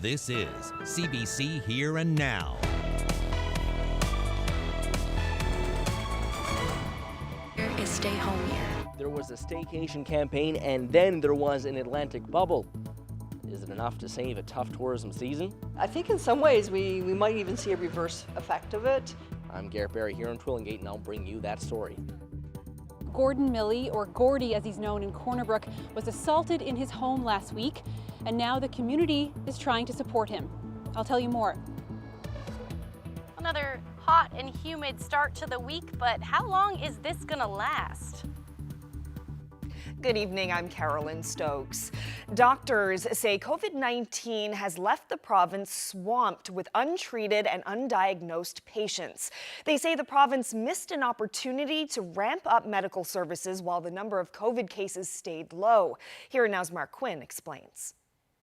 This is CBC Here and Now. Here is Stay Home Year. There was a staycation campaign and then there was an Atlantic bubble. Is it enough to save a tough tourism season? I think in some ways we might even see a reverse effect of it. I'm Garrett Barry here in Twillingate and I'll bring you that story. Gordon Milley, or Gordy as he's known in Corner Brook, was assaulted in his home last week, and now the community is trying to support him. I'll tell you more. Another hot and humid start to the week, but how long is this gonna last? Good evening, I'm Carolyn Stokes. Doctors say COVID-19 has left the province swamped with untreated and undiagnosed patients. They say the province missed an opportunity to ramp up medical services while the number of COVID cases stayed low. Here Now's Mark Quinn explains.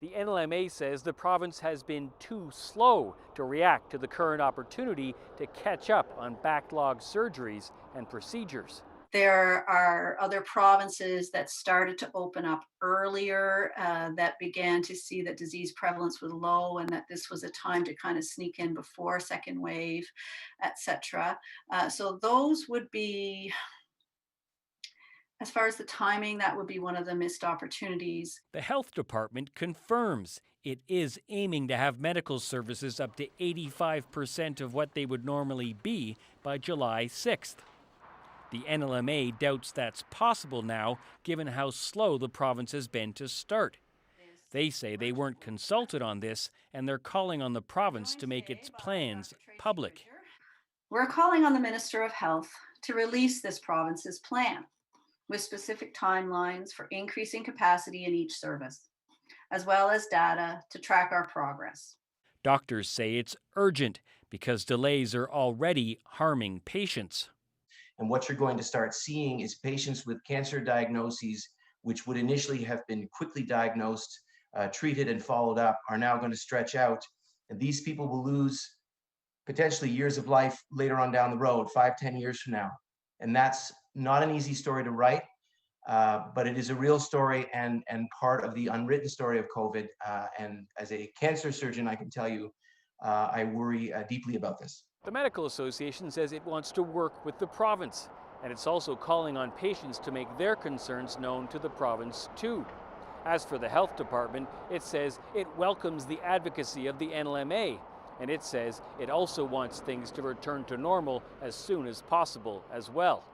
The NLMA says the province has been too slow to react to the current opportunity to catch up on backlogged surgeries and procedures. There are other provinces that started to open up earlier, that began to see that disease prevalence was low and that this was a time to kind of sneak in before second wave, etc. So those would be, as far as the timing, that would be one of the missed opportunities. The health department confirms it is aiming to have medical services up to 85% of what they would normally be by July 6th. The NLMA doubts that's possible now, given how slow the province has been to start. They say they weren't consulted on this, and they're calling on the province to make its plans public. We're calling on the Minister of Health to release this province's plan with specific timelines for increasing capacity in each service, as well as data to track our progress. Doctors say it's urgent because delays are already harming patients. And what you're going to start seeing is patients with cancer diagnoses, which would initially have been quickly diagnosed, treated and followed up, are now going to stretch out. And these people will lose potentially years of life later on down the road, 5-10 years from now. And that's not an easy story to write, but it is a real story and part of the unwritten story of COVID. And as a cancer surgeon, I can tell you, I worry deeply about this. The Medical Association says it wants to work with the province, and it's also calling on patients to make their concerns known to the province too. As for the health department, it says it welcomes the advocacy of the NLMA, and it says it also wants things to return to normal as soon as possible as well.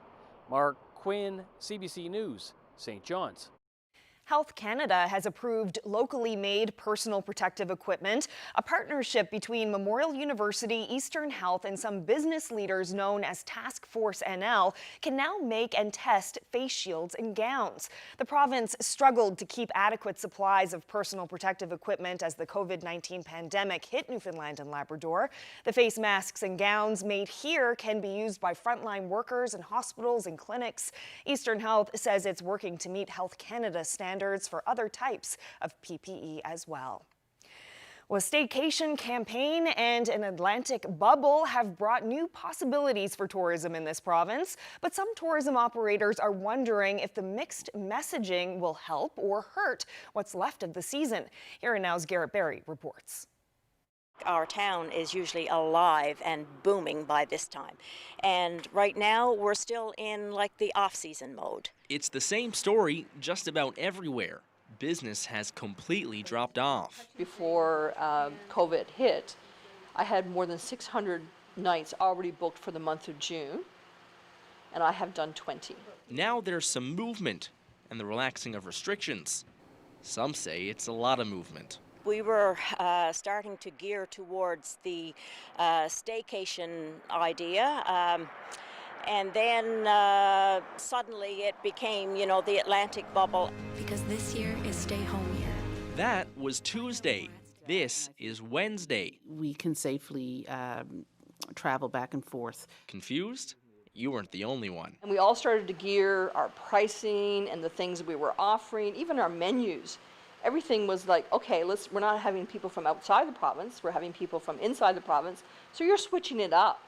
Mark Quinn, CBC News, St. John's. Health Canada has approved locally made personal protective equipment. A partnership between Memorial University, Eastern Health, and some business leaders known as Task Force NL can now make and test face shields and gowns. The province struggled to keep adequate supplies of personal protective equipment as the COVID-19 pandemic hit Newfoundland and Labrador. The face masks and gowns made here can be used by frontline workers in hospitals and clinics. Eastern Health says it's working to meet Health Canada standards for other types of PPE as well. Well, a staycation campaign and an Atlantic bubble have brought new possibilities for tourism in this province, but some tourism operators are wondering if the mixed messaging will help or hurt what's left of the season. Here Now's Garrett Barry reports. Our town is usually alive and booming by this time. And right now, we're still in like the off-season mode. It's the same story just about everywhere. Business has completely dropped off. Before COVID hit, I had more than 600 nights already booked for the month of June, and I have done 20. Now there's some movement and the relaxing of restrictions. Some say it's a lot of movement. We were starting to gear towards the staycation idea, and then suddenly it became, the Atlantic bubble. Because this year is Stay Home Year. That was Tuesday. This is Wednesday. We can safely travel back and forth. Confused? You weren't the only one. And we all started to gear our pricing and the things we were offering, even our menus. Everything was like, okay, we're not having people from outside the province, we're having people from inside the province. So you're switching it up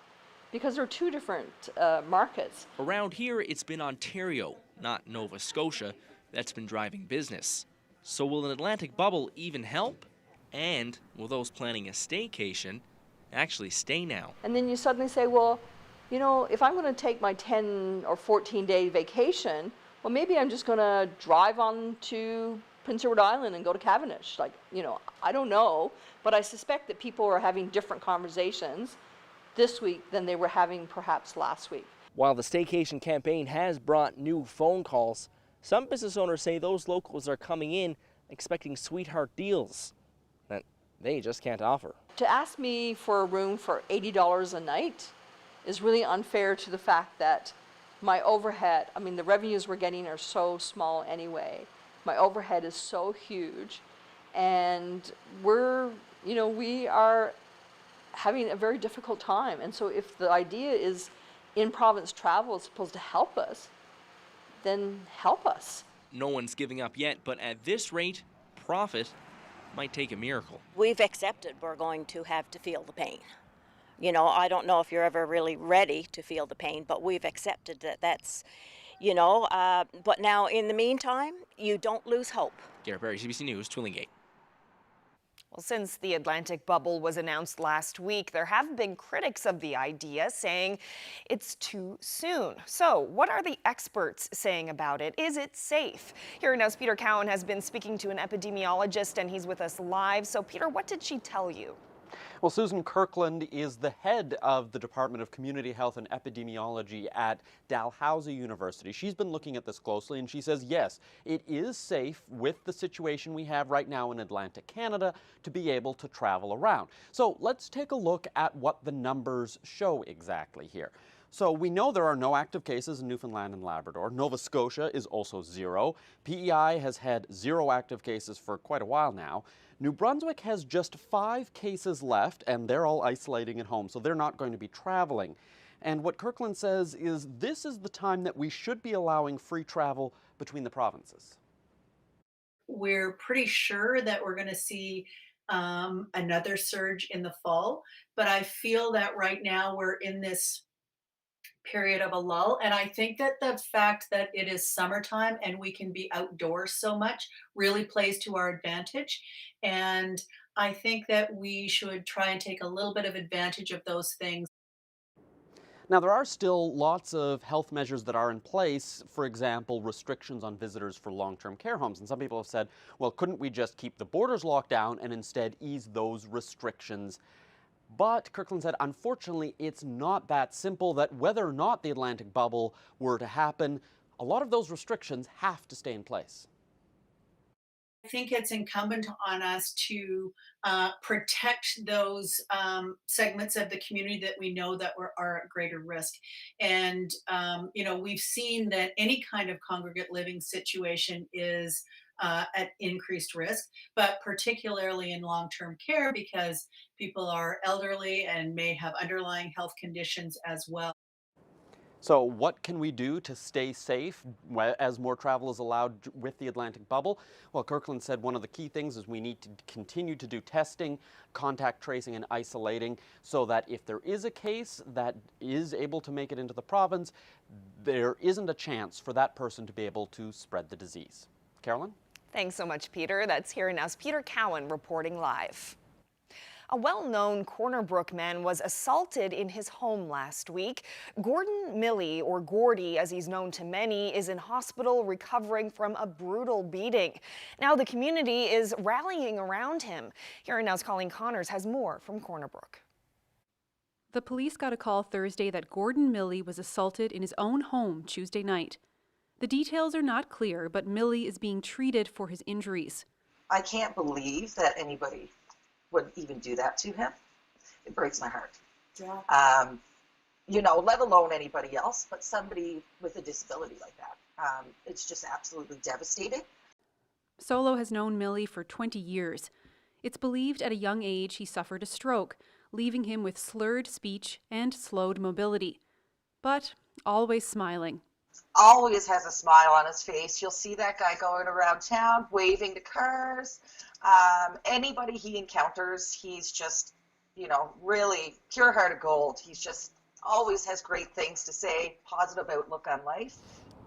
because they're two different markets. Around here, it's been Ontario, not Nova Scotia, that's been driving business. So will an Atlantic bubble even help? And will those planning a staycation actually stay now? And then you suddenly say, well, you know, if I'm going to take my 10 or 14-day vacation, well, maybe I'm just going to drive on to Prince Edward Island and go to Cavendish. Like, you know, I don't know, but I suspect that people are having different conversations this week than they were having perhaps last week. While the staycation campaign has brought new phone calls, some business owners say those locals are coming in expecting sweetheart deals that they just can't offer. To ask me for a room for $80 a night is really unfair to the fact that my overhead, I mean, the revenues we're getting are so small anyway. My overhead is so huge, and we are having a very difficult time. And so if the idea is in-province travel is supposed to help us, then help us. No one's giving up yet, but at this rate, profit might take a miracle. We've accepted we're going to have to feel the pain. You know, I don't know if you're ever really ready to feel the pain, but we've accepted that that's, but now in the meantime, you don't lose hope. Garrett Berry, CBC News, Twillingate. Well, since the Atlantic bubble was announced last week, there have been critics of the idea saying it's too soon. So what are the experts saying about it? Is it safe? Here Now's Peter Cowan has been speaking to an epidemiologist, and he's with us live. So Peter, what did she tell you? Well, Susan Kirkland is the head of the Department of Community Health and Epidemiology at Dalhousie University. She's been looking at this closely, and she says, yes, it is safe with the situation we have right now in Atlantic Canada to be able to travel around. So let's take a look at what the numbers show exactly here. So we know there are no active cases in Newfoundland and Labrador. Nova Scotia is also 0. PEI has had 0 active cases for quite a while now. New Brunswick has just 5 cases left, and they're all isolating at home, so they're not going to be traveling. And what Kirkland says is this is the time that we should be allowing free travel between the provinces. We're pretty sure that we're going to see another surge in the fall, but I feel that right now we're in this period of a lull. And I think that the fact that it is summertime and we can be outdoors so much really plays to our advantage. And I think that we should try and take a little bit of advantage of those things. Now, there are still lots of health measures that are in place, for example, restrictions on visitors for long-term care homes. And some people have said, well, couldn't we just keep the borders locked down and instead ease those restrictions? But Kirkland said, unfortunately, it's not that simple, that whether or not the Atlantic bubble were to happen, a lot of those restrictions have to stay in place. I think it's incumbent on us to protect those segments of the community that we know that are at greater risk. And, we've seen that any kind of congregate living situation is at increased risk, but particularly in long-term care because people are elderly and may have underlying health conditions as well. So what can we do to stay safe as more travel is allowed with the Atlantic bubble? Well, Kirkland said one of the key things is we need to continue to do testing, contact tracing, and isolating so that if there is a case that is able to make it into the province, there isn't a chance for that person to be able to spread the disease. Carolyn? Thanks so much, Peter. That's Here Now's Peter Cowan reporting live. A well-known Corner Brook man was assaulted in his home last week. Gordon Milley, or Gordy as he's known to many, is in hospital recovering from a brutal beating. Now the community is rallying around him. Here Now's Colleen Connors has more from Corner Brook. The police got a call Thursday that Gordon Milley was assaulted in his own home Tuesday night. The details are not clear, but Milley is being treated for his injuries. I can't believe that anybody would even do that to him. It breaks my heart. Yeah. Let alone anybody else, but somebody with a disability like that. It's just absolutely devastating. Solo has known Milley for 20 years. It's believed at a young age he suffered a stroke, leaving him with slurred speech and slowed mobility. But always smiling. Always has a smile on his face. You'll see that guy going around town, waving to cars. Anybody he encounters, he's just, really pure heart of gold. He's just always has great things to say, positive outlook on life.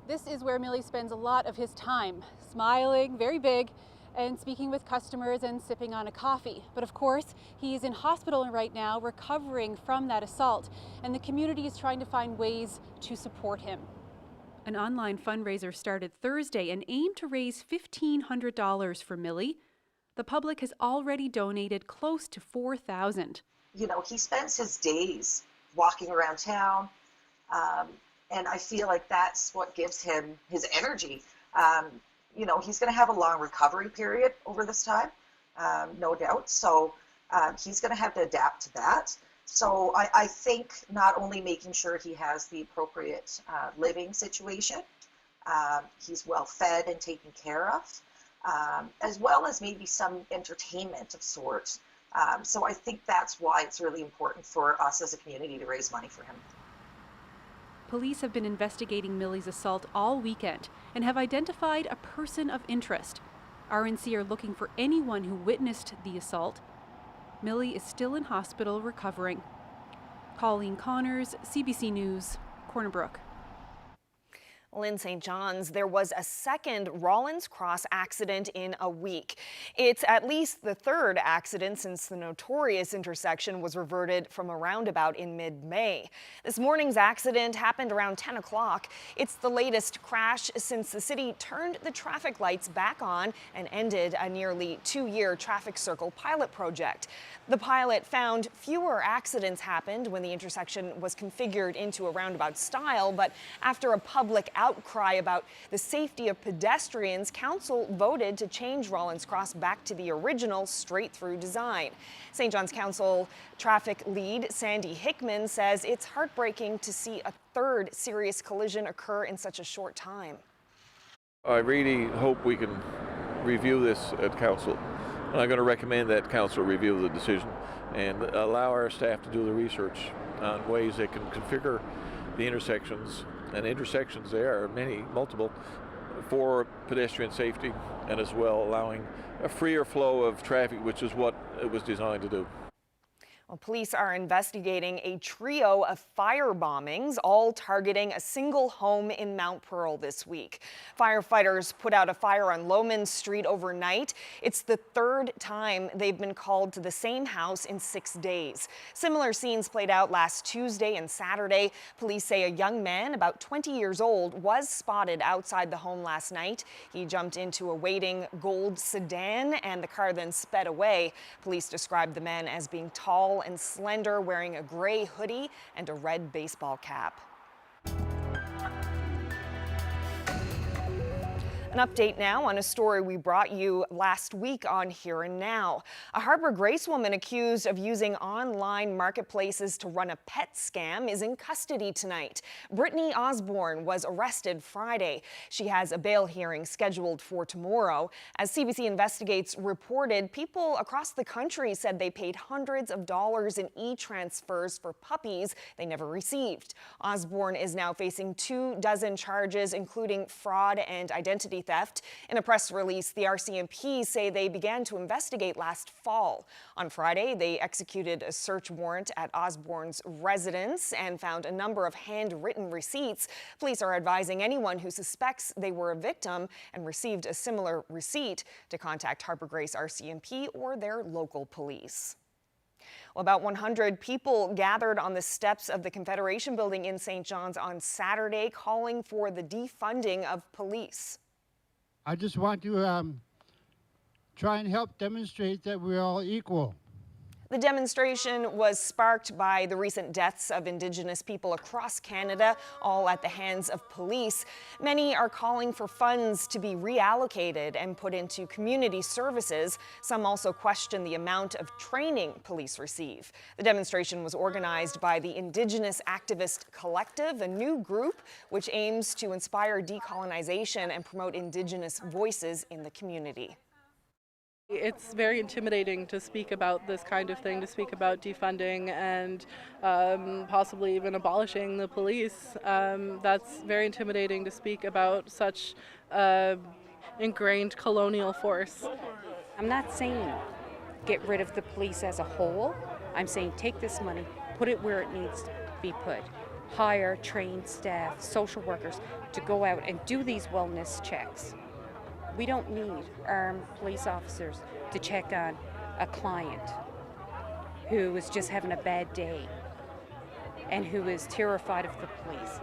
This is where Milley spends a lot of his time, smiling, very big, and speaking with customers and sipping on a coffee. But of course, he's in hospital right now recovering from that assault, and the community is trying to find ways to support him. An online fundraiser started Thursday and aimed to raise $1,500 for Millie. The public has already donated close to $4,000. You know, he spends his days walking around town, and I feel like that's what gives him his energy. You know, he's going to have a long recovery period over this time, no doubt. So he's going to have to adapt to that. So I think not only making sure he has the appropriate living situation, he's well fed and taken care of, as well as maybe some entertainment of sorts. So I think that's why it's really important for us as a community to raise money for him. Police have been investigating Millie's assault all weekend and have identified a person of interest. RNC are looking for anyone who witnessed the assault. Millie is still in hospital recovering. Colleen Connors, CBC News, Corner Brook. Well, in St. John's, there was a second Rawlins Cross accident in a week. It's at least the third accident since the notorious intersection was reverted from a roundabout in mid-May. This morning's accident happened around 10 o'clock. It's the latest crash since the city turned the traffic lights back on and ended a nearly 2-year traffic circle pilot project. The pilot found fewer accidents happened when the intersection was configured into a roundabout style, but after a public outcry about the safety of pedestrians, council voted to change Rawlins Cross back to the original straight-through design. St. John's Council traffic lead Sandy Hickman says it's heartbreaking to see a third serious collision occur in such a short time. I really hope we can review this at council. And I'm going to recommend that council review the decision and allow our staff to do the research on ways they can configure the intersections. And intersections there are many, multiple, for pedestrian safety and as well allowing a freer flow of traffic, which is what it was designed to do. Well, police are investigating a trio of fire bombings, all targeting a single home in Mount Pearl this week. Firefighters put out a fire on Lowman Street overnight. It's the third time they've been called to the same house in 6 days. Similar scenes played out last Tuesday and Saturday. Police say a young man, about 20 years old, was spotted outside the home last night. He jumped into a waiting gold sedan and the car then sped away. Police described the man as being tall and slender, wearing a gray hoodie and a red baseball cap. An update now on a story we brought you last week on Here and Now. A Harbour Grace woman accused of using online marketplaces to run a pet scam is in custody tonight. Brittany Osborne was arrested Friday. She has a bail hearing scheduled for tomorrow. As CBC Investigates reported, people across the country said they paid hundreds of dollars in e-transfers for puppies they never received. Osborne is now facing 24 charges, including fraud and identity theft. In a press release, the RCMP say they began to investigate last fall. On Friday, they executed a search warrant at Osborne's residence and found a number of handwritten receipts. Police are advising anyone who suspects they were a victim and received a similar receipt to contact Harbour Grace RCMP or their local police. Well, about 100 people gathered on the steps of the Confederation Building in St. John's on Saturday, calling for the defunding of police. I just want to try and help demonstrate that we're all equal. The demonstration was sparked by the recent deaths of Indigenous people across Canada, all at the hands of police. Many are calling for funds to be reallocated and put into community services. Some also question the amount of training police receive. The demonstration was organized by the Indigenous Activist Collective, a new group which aims to inspire decolonization and promote Indigenous voices in the community. It's very intimidating to speak about this kind of thing, to speak about defunding and possibly even abolishing the police. That's very intimidating to speak about such ingrained colonial force. I'm not saying get rid of the police as a whole. I'm saying take this money, put it where it needs to be put. Hire trained staff, social workers to go out and do these wellness checks. We don't need armed police officers to check on a client who is just having a bad day and who is terrified of the police.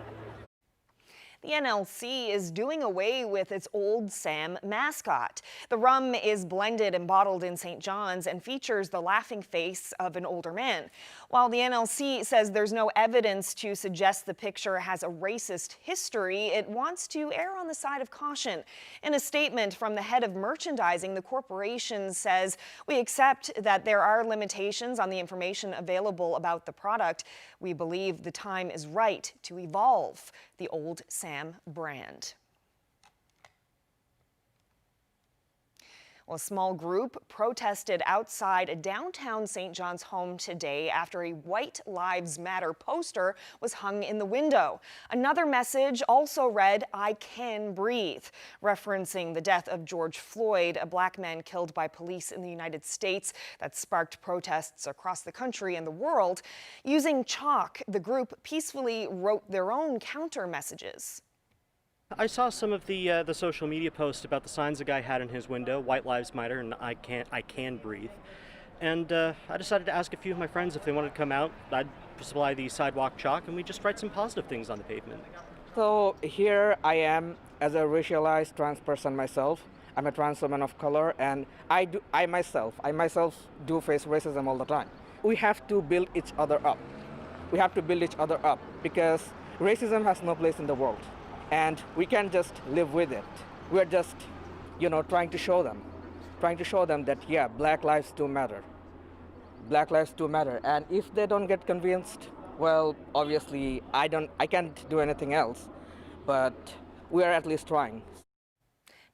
The NLC is doing away with its Old Sam mascot. The rum is blended and bottled in St. John's and features the laughing face of an older man. While the NLC says there's no evidence to suggest the picture has a racist history, it wants to err on the side of caution. In a statement from the head of merchandising, the corporation says, "We accept that there are limitations on the information available about the product. We believe the time is right to evolve the Old Sam brand." Well, a small group protested outside a downtown St. John's home today after a White Lives Matter poster was hung in the window. Another message also read, "I can breathe," referencing the death of George Floyd, a black man killed by police in the United States that sparked protests across the country and the world. Using chalk, the group peacefully wrote their own counter messages. I saw some of the social media posts about the signs the guy had in his window, "White Lives Matter" and I can breathe. And I decided to ask a few of my friends if they wanted to come out. I'd supply the sidewalk chalk and we just write some positive things on the pavement. So here I am as a racialized trans person myself. I'm a trans woman of color, and I myself do face racism all the time. We have to build each other up. We have to build each other up because racism has no place in the world. And we can't just live with it. We're just, trying to show them that, yeah, black lives do matter. Black lives do matter. And if they don't get convinced, well, obviously, I can't do anything else. But we are at least trying.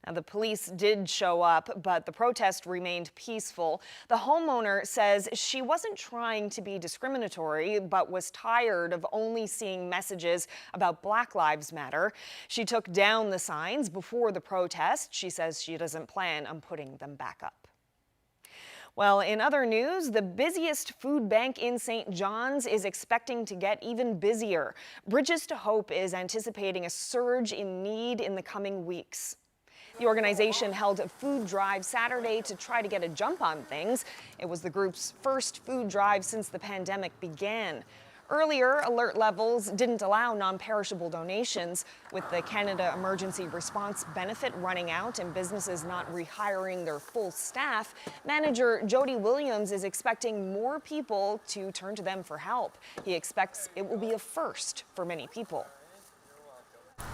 Now, the police did show up, but the protest remained peaceful. The homeowner says she wasn't trying to be discriminatory, but was tired of only seeing messages about Black Lives Matter. She took down the signs before the protest. She says she doesn't plan on putting them back up. Well, in other news, the busiest food bank in St. John's is expecting to get even busier. Bridges to Hope is anticipating a surge in need in the coming weeks. The organization held a food drive Saturday to try to get a jump on things. It was the group's first food drive since the pandemic began. Earlier, alert levels didn't allow non-perishable donations. With the Canada Emergency Response Benefit running out and businesses not rehiring their full staff, manager Jody Williams is expecting more people to turn to them for help. He expects it will be a first for many people.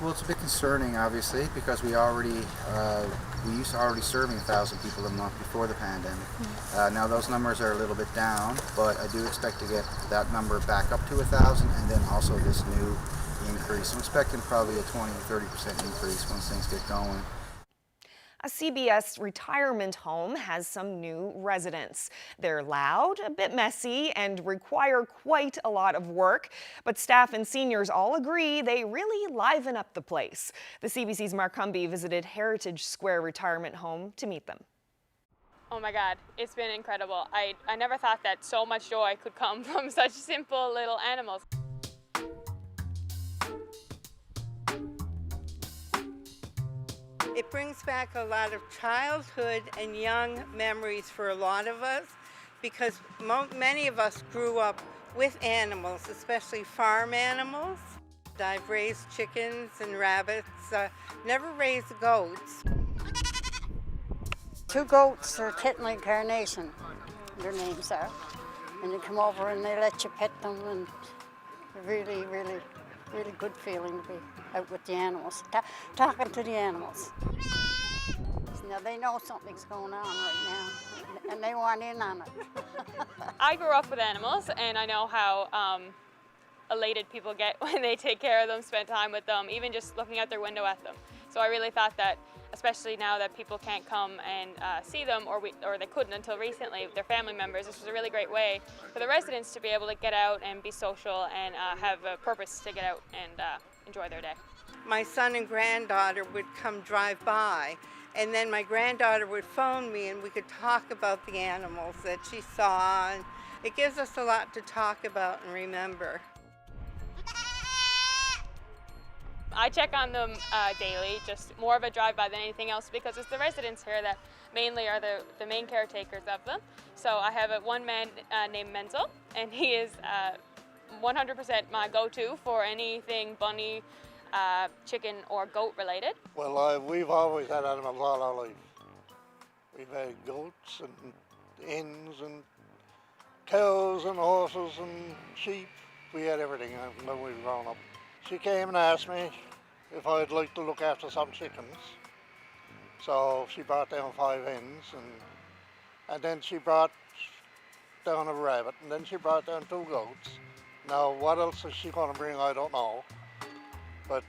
Well, it's a bit concerning, obviously, because we used to already serving 1,000 people a month before the pandemic. Now those numbers are a little bit down, but I do expect to get that number back up to 1,000, and then also this new increase. I'm expecting probably a 20-30% increase once things get going. A CBS retirement home has some new residents. They're loud, a bit messy, and require quite a lot of work. But staff and seniors all agree they really liven up the place. The CBC's Mark Cumby visited Heritage Square Retirement Home to meet them. Oh my God, it's been incredible. I never thought that so much joy could come from such simple little animals. It brings back a lot of childhood and young memories for a lot of us because many of us grew up with animals, especially farm animals. I've raised chickens and rabbits, never raised goats. 2 goats are kitten and carnation, their names are. And you come over and they let you pet them, and really good feeling to be out with the animals, talking to the animals. Now they know something's going on right now, and they want in on it. I grew up with animals, and I know how elated people get when they take care of them, spend time with them, even just looking out their window at them. So I really thought that, especially now that people can't come and see them, or they couldn't until recently, their family members, this was a really great way for the residents to be able to get out and be social and have a purpose to get out and enjoy their day. My son and granddaughter would come drive by, and then my granddaughter would phone me and we could talk about the animals that she saw, and it gives us a lot to talk about and remember. I check on them daily, just more of a drive-by than anything else, because it's the residents here that mainly are the main caretakers of them. So I have one man named Menzel, and he is 100% my go-to for anything bunny, chicken or goat related. Well, we've always had animals all our life. We've had goats and hens and cows and horses and sheep. We had everything when we were growing up. She came and asked me if I'd like to look after some chickens. So she brought down 5 hens, and then she brought down a rabbit, and then she brought down 2 goats. Now, what else is she going to bring, I don't know. But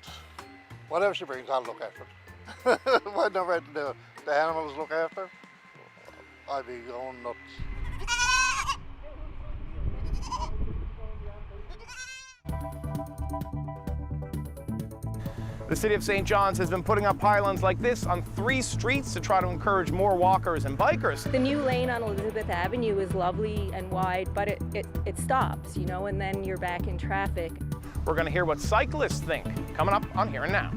whatever she brings, I'll look after it. What never the animals look after, I'd be going nuts. The City of St. John's has been putting up pylons like this on 3 streets to try to encourage more walkers and bikers. The new lane on Elizabeth Avenue is lovely and wide, but it stops, you know, and then you're back in traffic. We're going to hear what cyclists think coming up on Here and Now.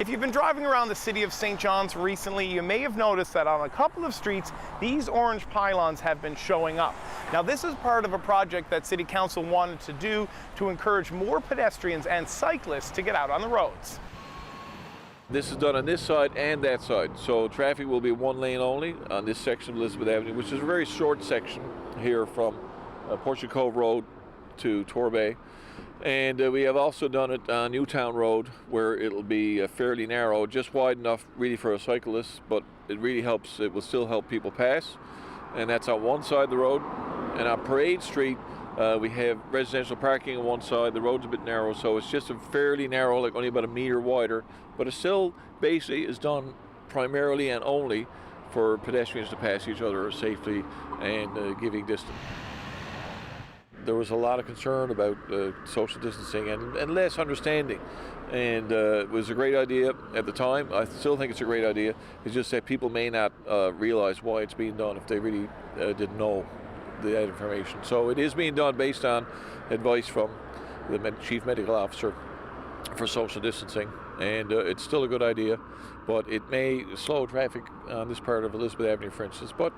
If you've been driving around the city of St. John's recently, you may have noticed that on a couple of streets, these orange pylons have been showing up. Now, this is part of a project that City Council wanted to do to encourage more pedestrians and cyclists to get out on the roads. This is done on this side and that side, so traffic will be one lane only on this section of Elizabeth Avenue, which is a very short section here from Portrait Cove Road to Torbay. And we have also done it on Newtown Road, where it'll be fairly narrow, just wide enough really for a cyclist, but it really helps, it will still help people pass. And that's on one side of the road. And on Parade Street, we have residential parking on one side, the road's a bit narrow, so it's just a fairly narrow, like only about a meter wider, but it still basically is done primarily and only for pedestrians to pass each other safely and giving distance. There was a lot of concern about social distancing and less understanding, and it was a great idea at the time. I still think it's a great idea. It's just that people may not realize why it's being done if they really didn't know that information. So it is being done based on advice from the Chief Medical Officer for social distancing, and it's still a good idea, but it may slow traffic on this part of Elizabeth Avenue, for instance, but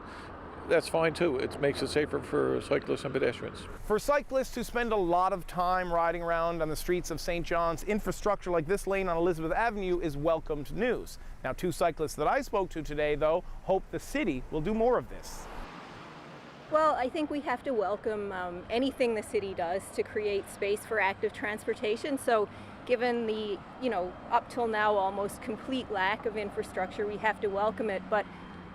that's fine too. It makes it safer for cyclists and pedestrians. For cyclists who spend a lot of time riding around on the streets of St. John's, infrastructure like this lane on Elizabeth Avenue is welcomed news. Now, 2 cyclists that I spoke to today, though, hope the city will do more of this. Well, I think we have to welcome anything the city does to create space for active transportation. So given the, up till now almost complete lack of infrastructure, we have to welcome it. But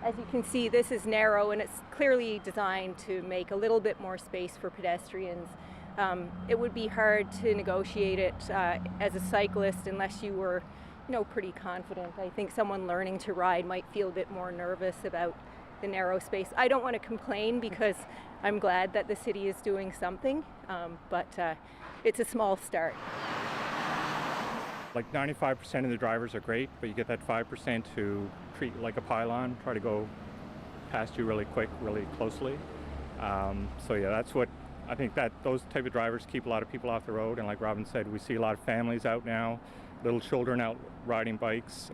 as you can see, this is narrow and it's clearly designed to make a little bit more space for pedestrians. It would be hard to negotiate it as a cyclist unless you were, pretty confident. I think someone learning to ride might feel a bit more nervous about the narrow space. I don't want to complain because I'm glad that the city is doing something, but it's a small start. Like 95% of the drivers are great, but you get that 5% who treat you like a pylon, try to go past you really quick, really closely. So yeah, that's what I think, that those type of drivers keep a lot of people off the road. And like Robin said, we see a lot of families out now, little children out riding bikes.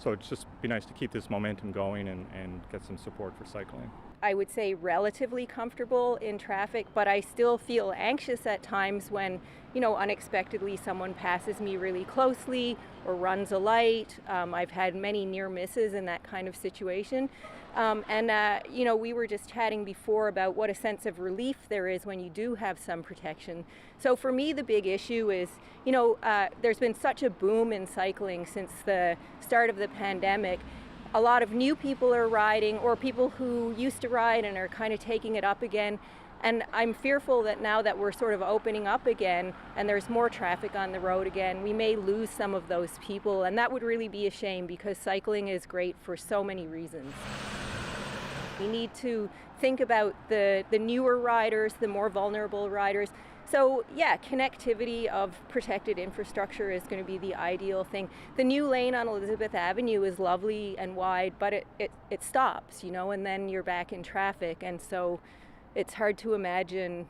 So it's just be nice to keep this momentum going and get some support for cycling. I would say relatively comfortable in traffic, but I still feel anxious at times when, unexpectedly someone passes me really closely or runs a light. I've had many near misses in that kind of situation. We were just chatting before about what a sense of relief there is when you do have some protection. So for me, the big issue is, there's been such a boom in cycling since the start of the pandemic. A lot of new people are riding, or people who used to ride and are kind of taking it up again. And I'm fearful that now that we're sort of opening up again and there's more traffic on the road again, we may lose some of those people. And that would really be a shame because cycling is great for so many reasons. We need to think about the newer riders, the more vulnerable riders. So yeah, connectivity of protected infrastructure is going to be the ideal thing. The new lane on Elizabeth Avenue is lovely and wide, but it stops, and then you're back in traffic. And so it's hard to imagine,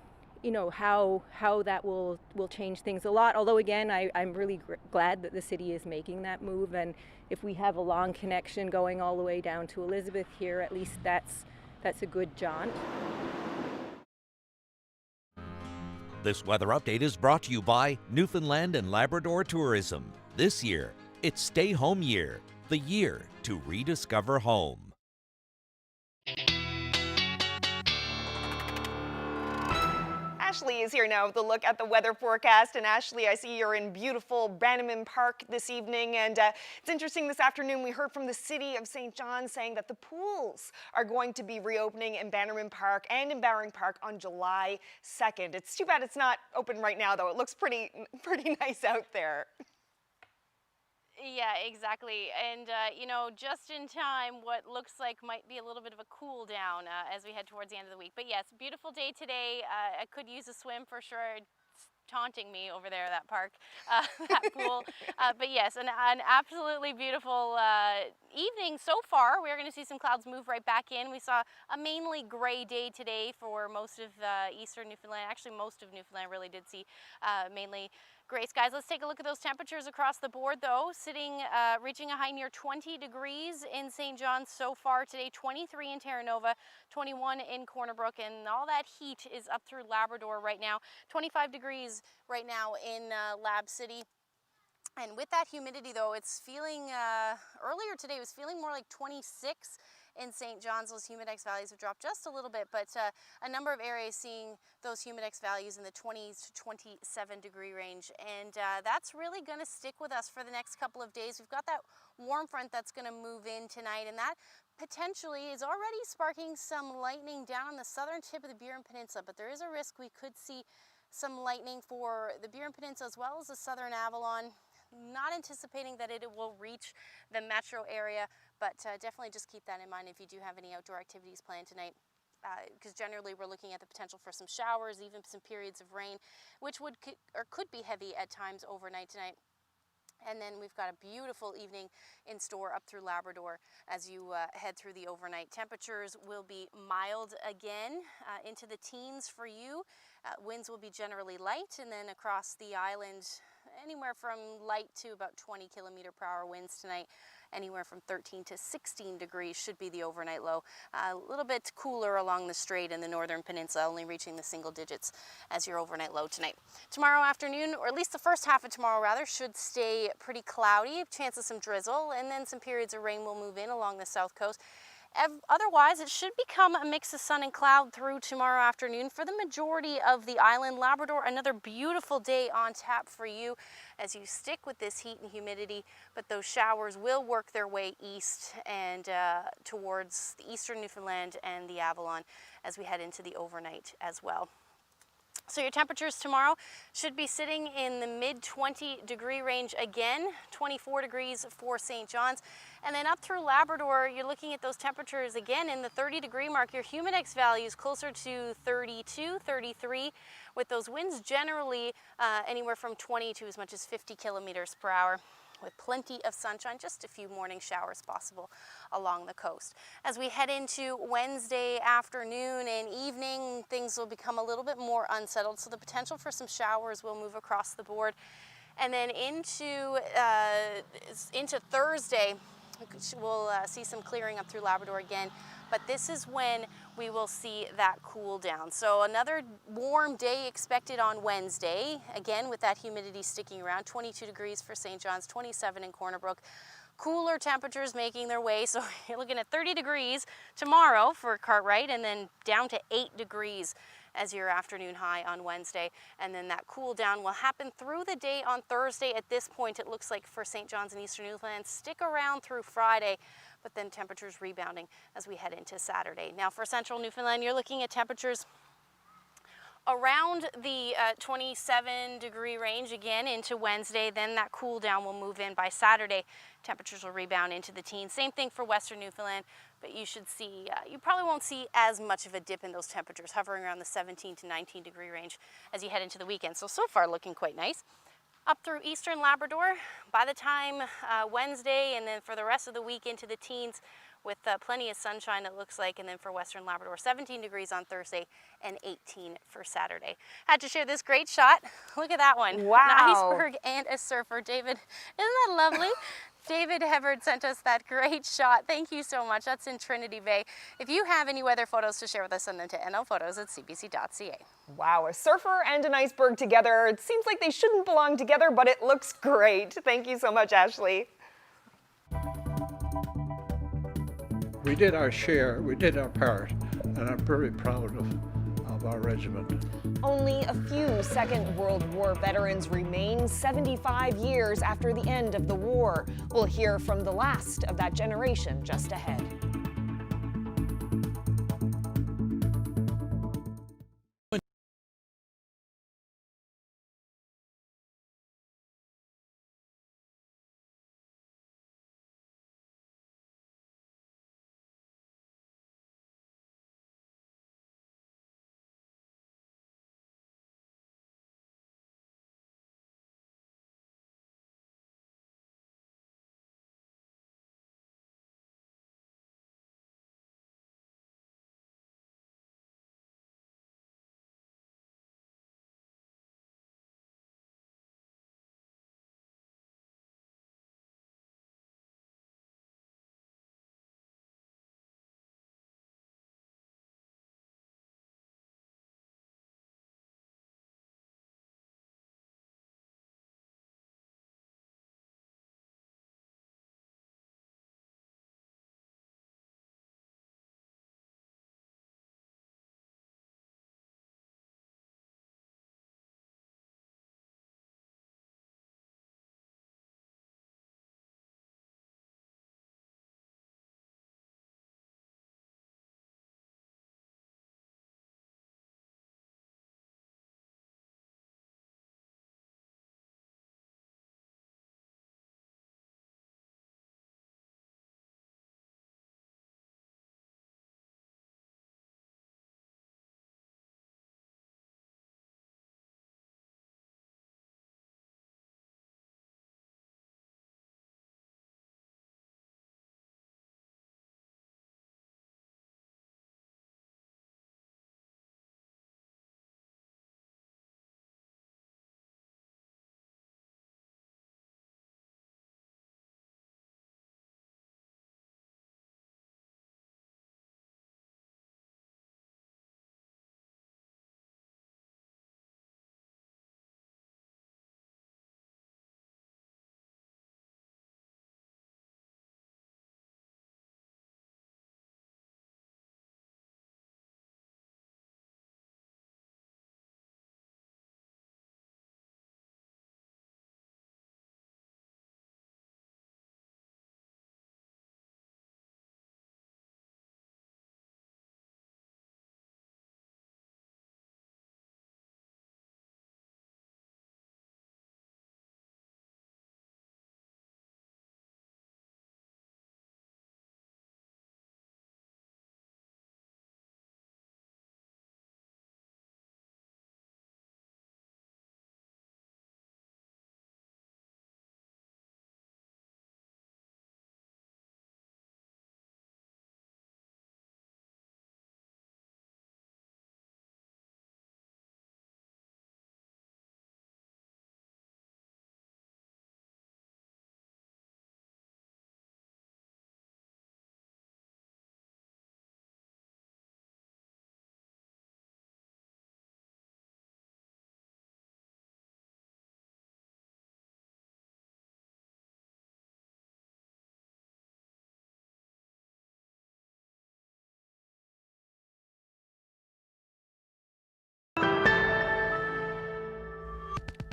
how that will change things a lot. Although again, I'm really glad that the city is making that move. And if we have a long connection going all the way down to Elizabeth here, at least that's a good jaunt. This weather update is brought to you by Newfoundland and Labrador Tourism. This year, it's Stay Home Year, the year to rediscover home. Ashley is here now with a look at the weather forecast. And Ashley, I see you're in beautiful Bannerman Park this evening. And it's interesting, this afternoon we heard from the city of St. John saying that the pools are going to be reopening in Bannerman Park and in Bowring Park on July 2nd. It's too bad it's not open right now, though. It looks pretty nice out there. Yeah, exactly. And, just in time, what looks like might be a little bit of a cool down as we head towards the end of the week. But yes, beautiful day today. I could use a swim for sure. It's taunting me over there, that park, that pool. But yes, an absolutely beautiful evening so far. We're going to see some clouds move right back in. We saw a mainly gray day today for most of eastern Newfoundland. Actually, most of Newfoundland really did see mainly gray skies. Let's take a look at those temperatures across the board though. Reaching a high near 20 degrees in St. John's so far today, 23 in Terra Nova, 21 in Corner Brook, and all that heat is up through Labrador right now. 25 degrees right now in Lab City. And with that humidity though, it's feeling, earlier today it was feeling more like 26 in St. John's. Those humidex values have dropped just a little bit, but a number of areas seeing those humidex values in the 20s to 27 degree range. And that's really gonna stick with us for the next couple of days. We've got that warm front that's gonna move in tonight, and that potentially is already sparking some lightning down on the southern tip of the Burin Peninsula, but there is a risk we could see some lightning for the Burin Peninsula as well as the southern Avalon. Not anticipating that it will reach the metro area, but definitely just keep that in mind if you do have any outdoor activities planned tonight, because generally we're looking at the potential for some showers, even some periods of rain, which could be heavy at times overnight tonight. And then we've got a beautiful evening in store up through Labrador as you head through the overnight. Temperatures will be mild again into the teens for you. Winds will be generally light, and then across the island anywhere from light to about 20 km/h winds tonight. Anywhere from 13 to 16 degrees should be the overnight low. A little bit cooler along the strait in the northern peninsula, only reaching the single digits as your overnight low tonight. Tomorrow afternoon, or at least the first half of tomorrow rather, should stay pretty cloudy, chance of some drizzle, and then some periods of rain will move in along the south coast. Otherwise, it should become a mix of sun and cloud through tomorrow afternoon for the majority of the island. Labrador, another beautiful day on tap for you as you stick with this heat and humidity, but those showers will work their way east and towards the eastern Newfoundland and the Avalon as we head into the overnight as well. So your temperatures tomorrow should be sitting in the mid-20 degree range again, 24 degrees for St. John's. And then up through Labrador, you're looking at those temperatures again in the 30 degree mark. Your humidex values closer to 32, 33, with those winds generally anywhere from 20 to as much as 50 km/h. With plenty of sunshine, just a few morning showers possible along the coast. As we head into Wednesday afternoon and evening, things will become a little bit more unsettled, so the potential for some showers will move across the board. And then into Thursday, we'll see some clearing up through Labrador again, but this is when we will see that cool down. So another warm day expected on Wednesday, again with that humidity sticking around, 22 degrees for St. John's, 27 in Corner Brook. Cooler temperatures making their way, so you're looking at 30 degrees tomorrow for Cartwright, and then down to 8 degrees as your afternoon high on Wednesday. And then that cool down will happen through the day on Thursday. At this point, it looks like for St. John's and eastern Newfoundland, stick around through Friday, but then temperatures rebounding as we head into Saturday. Now for central Newfoundland, you're looking at temperatures around the 27 degree range again into Wednesday. Then that cool down will move in by Saturday. Temperatures will rebound into the teens. Same thing for western Newfoundland, but you should see, you probably won't see as much of a dip in those temperatures, hovering around the 17 to 19 degree range as you head into the weekend. So far looking quite nice. Up through eastern Labrador, by the time Wednesday and then for the rest of the week into the teens, with plenty of sunshine it looks like, and then for western Labrador, 17 degrees on Thursday and 18 for Saturday. Had to share this great shot. Look at that one. Wow. An iceberg and a surfer. David, isn't that lovely? David Hebert sent us that great shot. Thank you so much. That's in Trinity Bay. If you have any weather photos to share with us, send them to nlphotos@cbc.ca. Wow, a surfer and an iceberg together. It seems like they shouldn't belong together, but it looks great. Thank you so much, Ashley. We did our share, we did our part, and I'm very proud of our regiment. Only a few Second World War veterans remain 75 years after the end of the war. We'll hear from the last of that generation just ahead.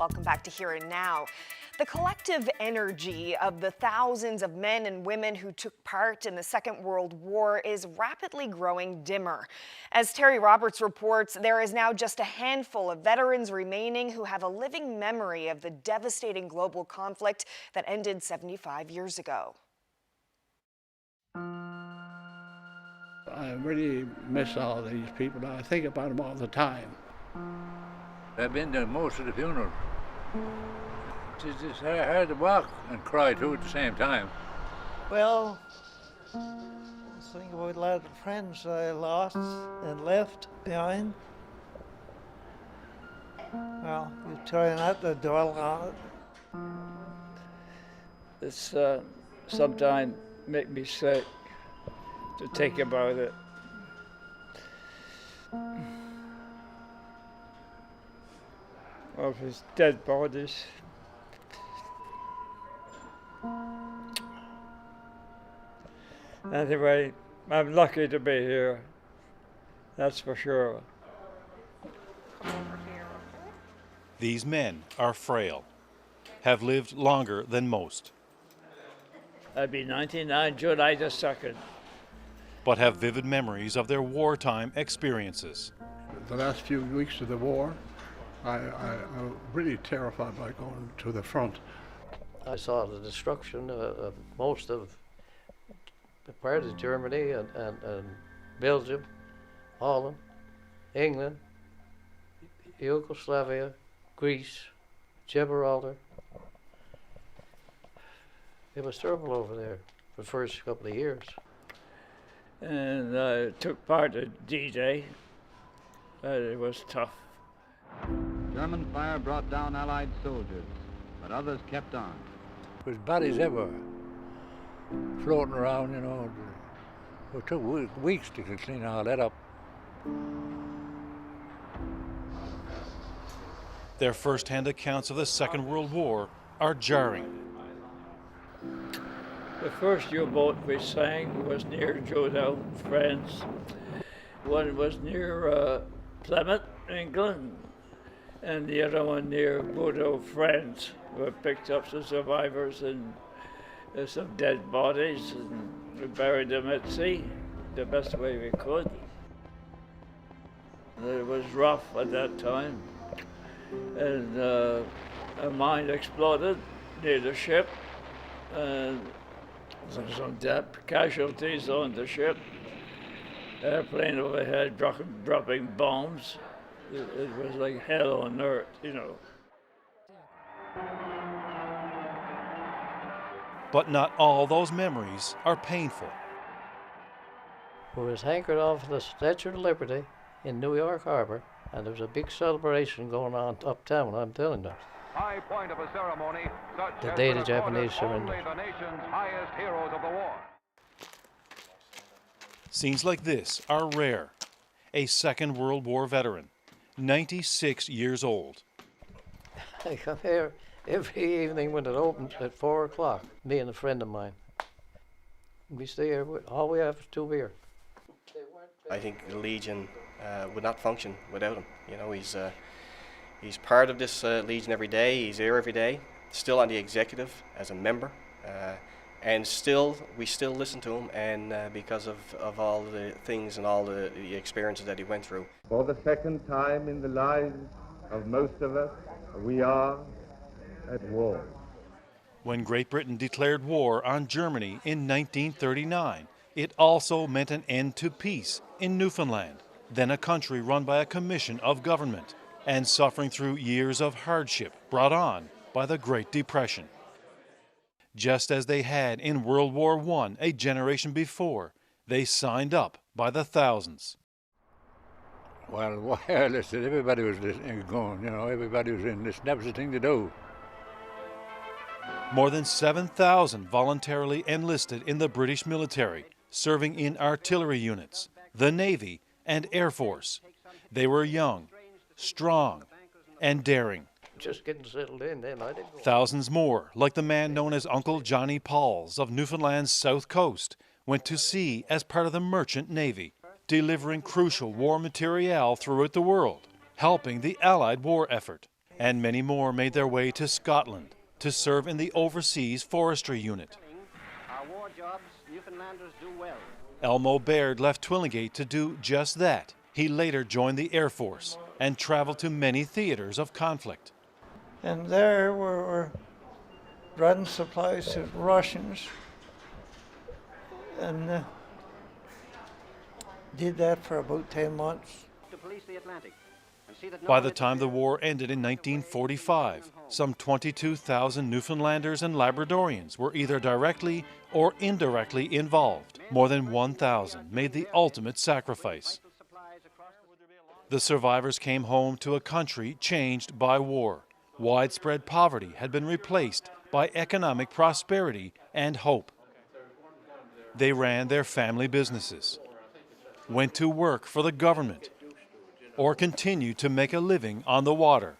Welcome back to Here and Now. The collective energy of the thousands of men and women who took part in the Second World War is rapidly growing dimmer. As Terry Roberts reports, there is now just a handful of veterans remaining who have a living memory of the devastating global conflict that ended 75 years ago. I really miss all these people. I think about them all the time. I've been to most of the funerals. It's just hard to walk and cry too at the same time. Well, I think about a lot of friends I lost and left behind. Well, you try not to dwell on it. It's sometimes make me sick to think about it. Of his dead bodies. Anyway, I'm lucky to be here, that's for sure. These men are frail, have lived longer than most. I'll be 99 July the 2nd. But have vivid memories of their wartime experiences. The last few weeks of the war, I'm really terrified by going to the front. I saw the destruction of most of the parts of Germany and Belgium, Holland, England, Yugoslavia, Greece, Gibraltar. It was terrible over there for the first couple of years. And I took part in D-Day. It was tough. German fire brought down Allied soldiers, but others kept on. There's bodies everywhere, floating around, you know. It took weeks to clean all that up. Their first-hand accounts of the Second World War are jarring. The first U-boat we sank was near Juneau, France. One was near Plymouth, England, and the other one near Bordeaux, France. We picked up some survivors and some dead bodies, and we buried them at sea the best way we could. It was rough at that time, and a mine exploded near the ship, and some casualties on the ship. Airplane overhead dropping bombs. It was like hell on earth, you know. But not all those memories are painful. We was anchored off the Statue of Liberty in New York Harbor, and there was a big celebration going on uptown, I'm telling you. High point of a ceremony, such The day the Japanese surrendered. only the nation's highest heroes of the war. Scenes like this are rare. A Second World War veteran, 96 years old. I come here every evening when it opens at 4 o'clock, me and a friend of mine. We stay here, all we have is 2 beer. I think the Legion would not function without him. You know, he's part of this Legion every day, he's here every day, still on the executive as a member, and we still listen to him, and because of all the things and all the experiences that he went through. For the second time in the lives of most of us, we are at war. When Great Britain declared war on Germany in 1939, it also meant an end to peace in Newfoundland, then a country run by a commission of government and suffering through years of hardship brought on by the Great Depression. Just as they had in World War I a generation before, they signed up by the thousands. Well, wireless, everybody was going, you know, everybody was in this. That was the thing to do. More than 7,000 voluntarily enlisted in the British military, serving in artillery units, the Navy, and Air Force. They were young, strong, and daring. Just getting settled in then, I didn't go. Thousands more, like the man known as Uncle Johnny Pauls of Newfoundland's south coast, went to sea as part of the Merchant Navy, delivering crucial war materiel throughout the world, helping the Allied war effort. And many more made their way to Scotland to serve in the Overseas Forestry Unit. Our war jobs, Newfoundlanders do well. Elmo Baird left Twillingate to do just that. He later joined the Air Force and traveled to many theaters of conflict. And there we were running supplies to the Russians, and did that for about 10 months. To police the Atlantic. By the time the war ended in 1945, some 22,000 Newfoundlanders and Labradorians were either directly or indirectly involved. More than 1,000 made the ultimate sacrifice. The survivors came home to a country changed by war. Widespread poverty had been replaced by economic prosperity and hope. They ran their family businesses, went to work for the government, or continued to make a living on the water.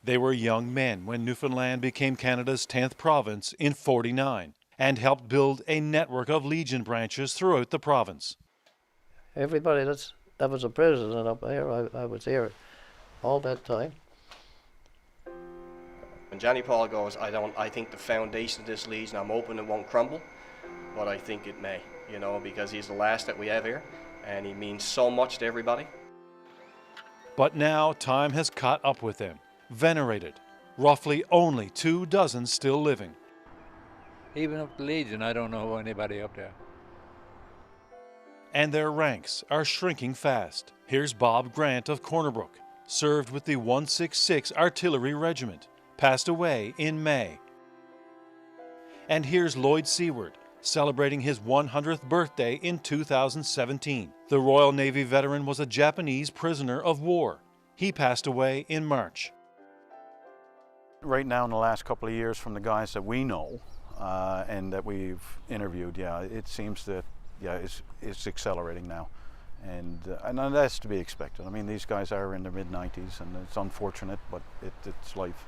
They were young men when Newfoundland became Canada's 10th province in '49 and helped build a network of Legion branches throughout the province. Everybody that was a president up there, I was there all that time. When Johnny Paul goes, I think the foundation of this Legion, I'm hoping it won't crumble, but I think it may, you know, because he's the last that we have here, and he means so much to everybody. But now time has caught up with them, venerated, roughly only 24 still living. Even up the Legion, I don't know anybody up there. And their ranks are shrinking fast. Here's Bob Grant of Cornerbrook, served with the 166 Artillery Regiment, passed away in May. And here's Lloyd Seward, celebrating his 100th birthday in 2017. The Royal Navy veteran was a Japanese prisoner of war. He passed away in March. Right now, in the last couple of years, from the guys that we know and that we've interviewed, it seems that it's accelerating now, and that's to be expected. I mean, these guys are in their mid-90s, and it's unfortunate, but it's life.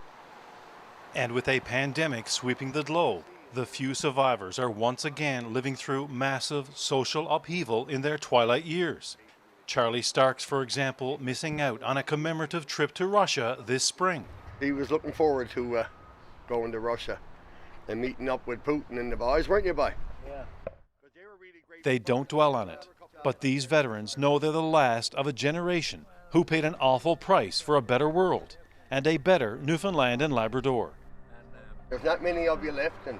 And with a pandemic sweeping the globe, the few survivors are once again living through massive social upheaval in their twilight years. Charlie Starks, for example, missing out on a commemorative trip to Russia this spring. He was looking forward to going to Russia and meeting up with Putin and the boys, weren't you, boy? Yeah. They don't dwell on it, but these veterans know they're the last of a generation who paid an awful price for a better world and a better Newfoundland and Labrador. There's not many of you left, and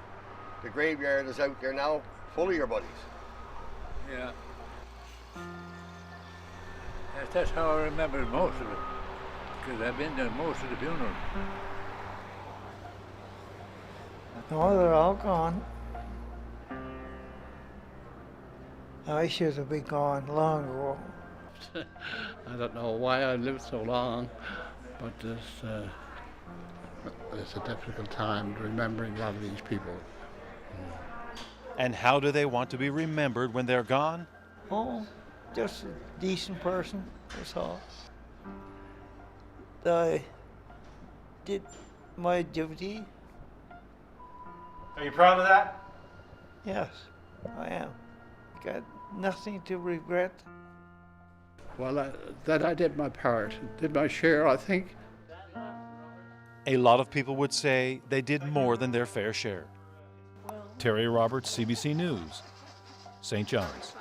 the graveyard is out there now, full of your buddies. Yeah. That's how I remember most of it, because I've been to most of the funerals. No, they're all gone. I should have been gone long ago. I don't know why I lived so long, but it's a difficult time remembering a lot of these people. And how do they want to be remembered when they're gone? Oh, just a decent person, that's all. I did my duty. Are you proud of that? Yes, I am. Got nothing to regret. Well, that I did my part, did my share, I think. A lot of people would say they did more than their fair share. Terry Roberts, CBC News, St. John's.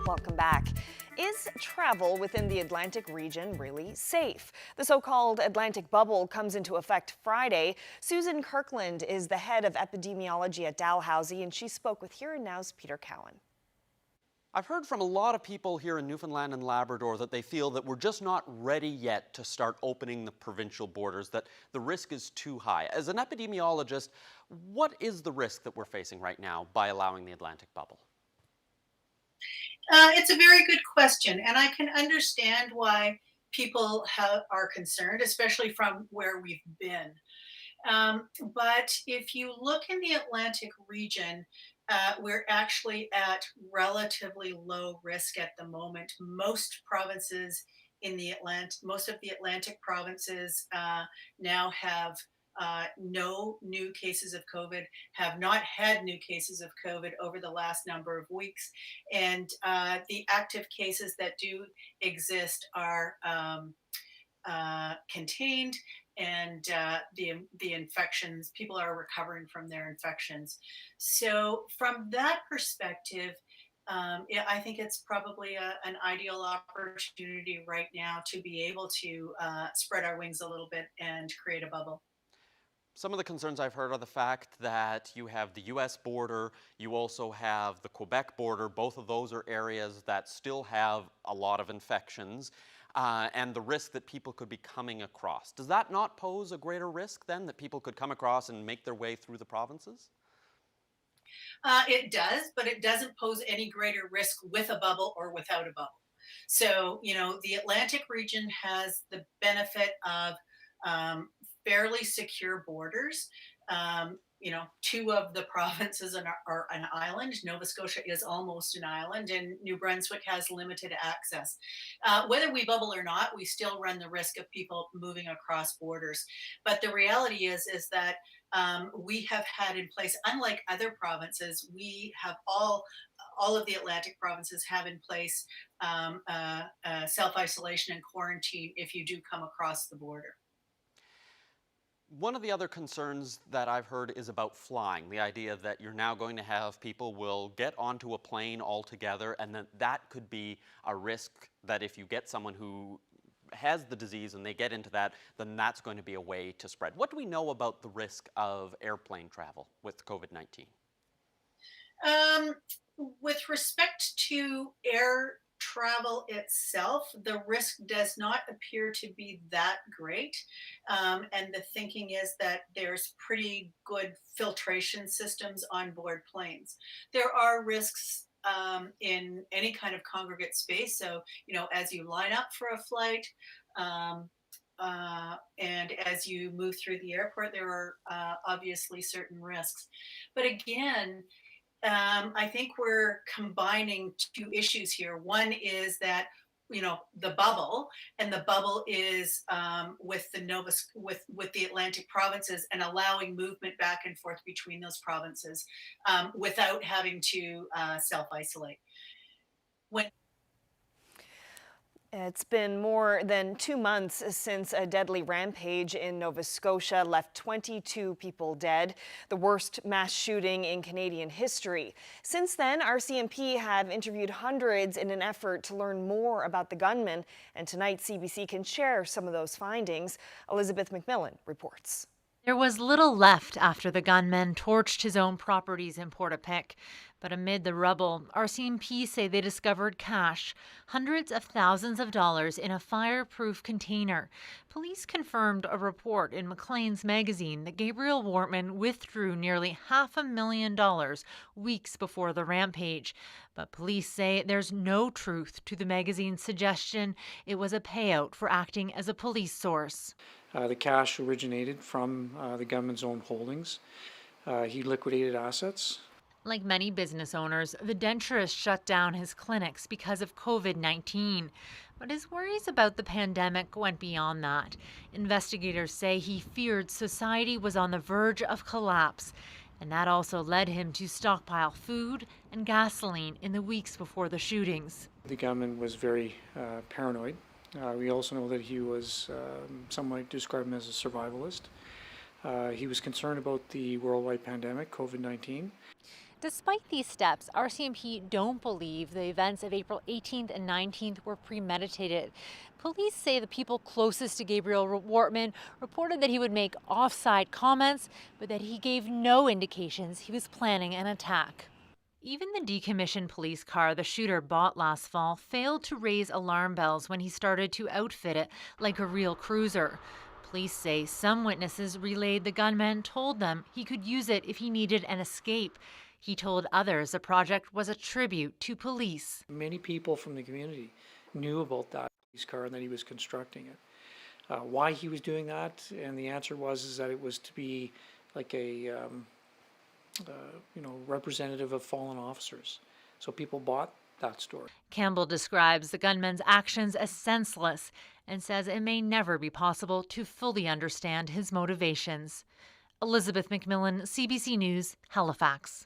Welcome back. Is travel within the Atlantic region really safe? The so-called Atlantic bubble comes into effect Friday. Susan Kirkland is the head of epidemiology at Dalhousie, and she spoke with Here and Now's Peter Cowan. I've heard from a lot of people here in Newfoundland and Labrador that they feel that we're just not ready yet to start opening the provincial borders, that the risk is too high. As an epidemiologist, what is the risk that we're facing right now by allowing the Atlantic bubble? It's a very good question, and I can understand why people are concerned, especially from where we've been. But if you look in the Atlantic region, we're actually at relatively low risk at the moment. Most provinces in the most of the Atlantic provinces now have no new cases of COVID, have not had new cases of COVID over the last number of weeks. And the active cases that do exist are contained, and the infections, people are recovering from their infections. So from that perspective, I think it's probably an ideal opportunity right now to be able to spread our wings a little bit and create a bubble. Some of the concerns I've heard are the fact that you have the US border, you also have the Quebec border. Both of those are areas that still have a lot of infections, and the risk that people could be coming across. Does that not pose a greater risk then, that people could come across and make their way through the provinces? It does, but it doesn't pose any greater risk with a bubble or without a bubble. So, you know, the Atlantic region has the benefit of fairly secure borders. You know, two of the provinces are an island. Nova Scotia is almost an island, and New Brunswick has limited access. Whether we bubble or not, we still run the risk of people moving across borders. But the reality is that we have had in place, unlike other provinces, we have all of the Atlantic provinces have in place self-isolation and quarantine if you do come across the border. One of the other concerns that I've heard is about flying, the idea that you're now going to have people will get onto a plane altogether, and that could be a risk that if you get someone who has the disease and they get into that, then that's going to be a way to spread. What do we know about the risk of airplane travel with COVID-19? With respect to air travel itself, the risk does not appear to be that great. And the thinking is that there's pretty good filtration systems on board planes. There are risks in any kind of congregate space. So, you know, as you line up for a flight, and as you move through the airport, there are obviously certain risks. But again, I think we're combining two issues here. One is that, you know, the bubble, and the bubble is with the Atlantic provinces and allowing movement back and forth between those provinces without having to self-isolate. It's been more than 2 months since a deadly rampage in Nova Scotia left 22 people dead, the worst mass shooting in Canadian history. Since then, RCMP have interviewed hundreds in an effort to learn more about the gunman, and tonight CBC can share some of those findings. Elizabeth McMillan reports. There was little left after the gunman torched his own properties in Portapique. But amid the rubble, RCMP say they discovered cash, hundreds of thousands of dollars in a fireproof container. Police confirmed a report in Maclean's magazine that Gabriel Wortman withdrew nearly $500,000 weeks before the rampage. But police say there's no truth to the magazine's suggestion it was a payout for acting as a police source. The cash originated from the gunman's own holdings. He liquidated assets. Like many business owners, the denturist shut down his clinics because of COVID-19. But his worries about the pandemic went beyond that. Investigators say he feared society was on the verge of collapse. And that also led him to stockpile food and gasoline in the weeks before the shootings. The gunman was very paranoid. We also know that he was, some might describe him as a survivalist. He was concerned about the worldwide pandemic, COVID-19. Despite these steps, RCMP don't believe the events of April 18th and 19th were premeditated. Police say the people closest to Gabriel Wortman reported that he would make offside comments, but that he gave no indications he was planning an attack. Even the decommissioned police car the shooter bought last fall failed to raise alarm bells when he started to outfit it like a real cruiser. Police say some witnesses relayed the gunman told them he could use it if he needed an escape. He told others the project was a tribute to police. Many people from the community knew about that police car and that he was constructing it. Why he was doing that, and the answer was that it was to be like a representative of fallen officers. So people bought that story. Campbell describes the gunman's actions as senseless and says it may never be possible to fully understand his motivations. Elizabeth McMillan, CBC News, Halifax.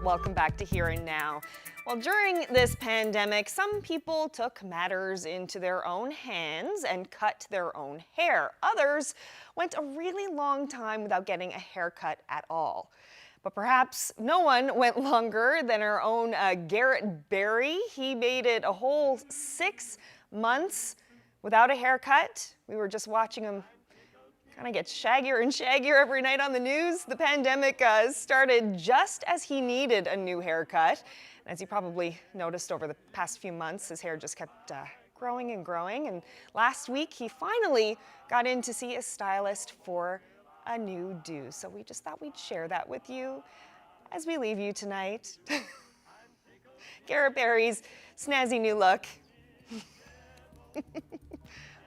Welcome back to Here and Now. Well, during this pandemic, some people took matters into their own hands and cut their own hair. Others went a really long time without getting a haircut at all. But perhaps no one went longer than our own Garrett Berry. He made it a whole 6 months without a haircut. We were just watching him kind of gets shaggier and shaggier every night on the news. The pandemic started just as he needed a new haircut. As you probably noticed over the past few months, his hair just kept growing and growing. And last week, he finally got in to see a stylist for a new do. So we just thought we'd share that with you as we leave you tonight. Garrett Barry's snazzy new look.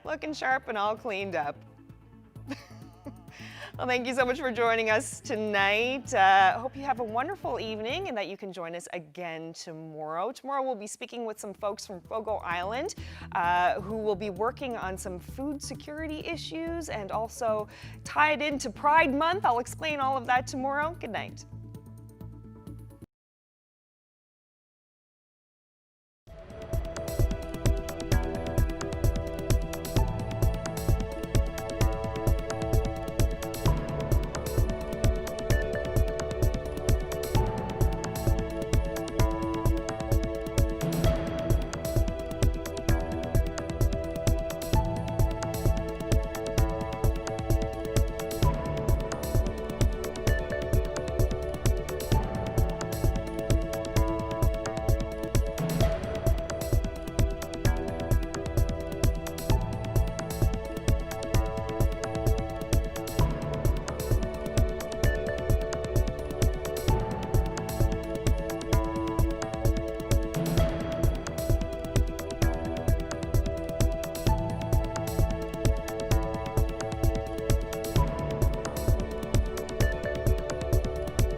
Looking sharp and all cleaned up. Well, thank you so much for joining us tonight. Hope you have a wonderful evening and that you can join us again tomorrow. Tomorrow we'll be speaking with some folks from Fogo Island who will be working on some food security issues and also tied into Pride Month. I'll explain all of that tomorrow. Good night.